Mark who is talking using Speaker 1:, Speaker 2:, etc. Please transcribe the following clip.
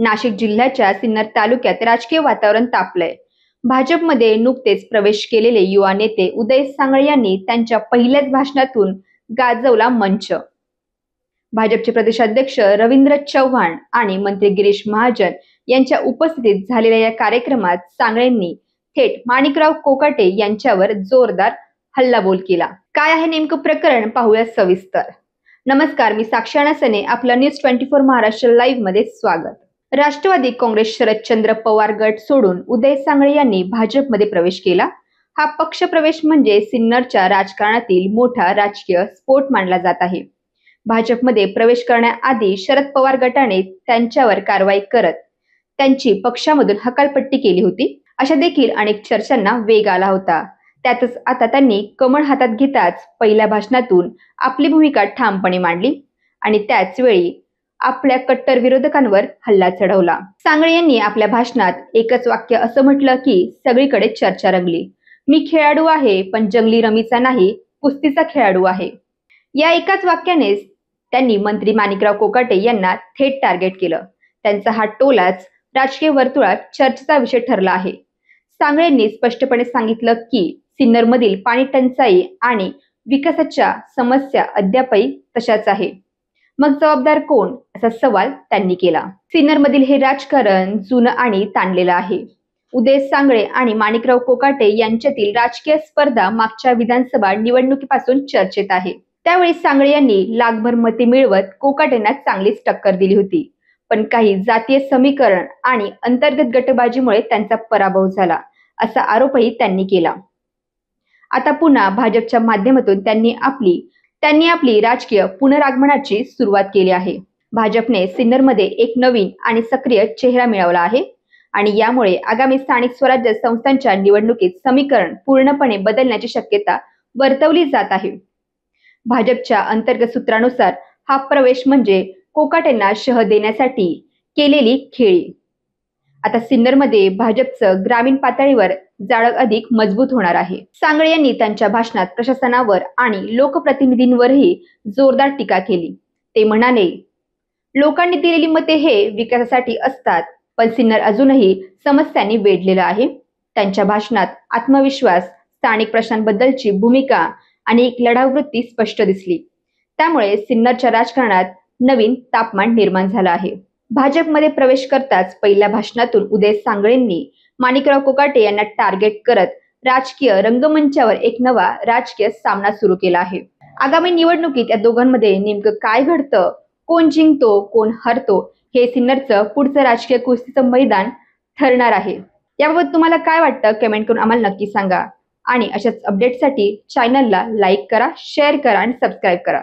Speaker 1: नाशिक जिल्ह्याच्या सिन्नर तालुक्यात राजकीय वातावरण तापलंय। भाजपमध्ये नुकतेच प्रवेश केलेले युवा नेते उदय सांगळे यांनी त्यांच्या पहिल्याच भाषणातून गाजवला मंच। भाजपचे प्रदेशाध्यक्ष रवींद्र चव्हाण आणि मंत्री गिरीश महाजन यांच्या उपस्थितीत झालेल्या या कार्यक्रमात सांगळेंनी थेट माणिकराव कोकाटे यांच्यावर जोरदार हल्लाबोल केला। काय आहे नेमकं प्रकरण पाहूया सविस्तर। नमस्कार, मी साक्षी अनसने, आपलं न्यूज 24 महाराष्ट्र लाईव्ह मध्ये स्वागत। राष्ट्रवादी काँग्रेस शरदचंद्र पवार गट सोडून उदय सांगळे यांनी भाजपमध्ये प्रवेश केला। हा पक्ष प्रवेश म्हणजे सिन्नरच्या राजकारणातील मोठा राजकीय स्फोट मानला जात आहे। भाजपमध्ये प्रवेश करण्याआधी शरद पवार गटाने त्यांच्यावर कारवाई करत त्यांची पक्षामधून हकालपट्टी केली होती, अशा देखील अनेक चर्चांना वेग आला होता। त्यातच आता त्यांनी कमळ हातात घेताच पहिल्या भाषणातून आपली भूमिका ठामपणे मांडली आणि त्याच वेळी आपल्या कट्टर विरोधकांवर हल्ला चढवला। सांगळे यांनी आपल्या भाषणात एकच वाक्य असं म्हटलं की सगळीकडे चर्चा रंगली, मी खेळाडू आहे पण जंगली रमीचा नाही, कुस्तीचा खेळाडू आहे। या एकाच वाक्याने त्यांनी मंत्री माणिकराव कोकाटे यांना थेट टार्गेट केलं। त्यांचा हा टोलाच राजकीय वर्तुळात चर्चेचा विषय ठरला आहे। सांगळेंनी स्पष्टपणे सांगितलं की सिन्नरमधील पाणी टंचाई आणि विकासाच्या समस्या अद्यापही तशाच आहे। मग जबाबदार कोण, असा सवाल त्यांनी केला। सिन्नरमधील हे राजकारण जुनं आणि ताणलेलं आहे। उदय सांगळे आणि माणिकराव कोकाटे यांच्यातील राजकीय स्पर्धा मागच्या विधानसभा निवडणुकीपासून चर्चेत आहे। त्यावेळी सांगळे यांनी लाखभर मते मिळवत कोकाटेंना चांगलीच टक्कर दिली होती, पण काही जातीय समीकरण आणि अंतर्गत गटबाजीमुळे त्यांचा पराभव झाला, असा आरोपही त्यांनी केला। आता पुन्हा भाजपच्या माध्यमातून त्यांनी आपली राजकीय पुनरागमनाची सुरुवात केली आहे। भाजपने सिन्नरमध्ये एक नवीन आणि सक्रिय चेहरा मिळवला आहे आणि यामुळे आगामी स्थानिक स्वराज्य संस्थांच्या निवडणुकीत समीकरण पूर्णपणे बदलण्याची शक्यता वर्तवली जात आहे। भाजपच्या अंतर्गत सूत्रानुसार हा प्रवेश म्हणजे कोकाटेंना शह देण्यासाठी केलेली खेळी। आता सिन्नरमध्ये भाजपचं ग्रामीण पातळीवर जाळं अधिक मजबूत होणार आहे। सांगळे यांनी त्यांच्या भाषणात प्रशासनावर आणि लोकप्रतिनिधींवरही जोरदार टीका केली। ते म्हणाले, लोकांनी दिलेली मते हे विकासासाठी असतात, पण सिन्नर अजूनही समस्यांनी वेढलेलं आहे। त्यांच्या भाषणात आत्मविश्वास, स्थानिक प्रश्नांबद्दलची भूमिका आणि एक लढाऊ वृत्ती स्पष्ट दिसली। त्यामुळे सिन्नरच्या राजकारणात नवीन तापमान निर्माण झालं आहे। भाजपमध्ये प्रवेश करताच पहिल्या भाषणातून उदय सांगळेंनी माणिकराव कोकाटे यांना टार्गेट करत राजकीय रंगमंचावर एक नवा राजकीय सामना सुरू केला आहे। आगामी निवडणुकीत या दोघांमध्ये नेमकं काय घडतं, कोण जिंकतो कोण हरतो, हे सिन्नरचं पुढचं राजकीय कुस्तीचं मैदान ठरणार आहे। याबाबत तुम्हाला काय वाटतं, कमेंट करून आम्हाला नक्की सांगा आणि अशाच अपडेटसाठी चॅनलला लाईक करा, शेअर करा आणि सबस्क्राईब करा।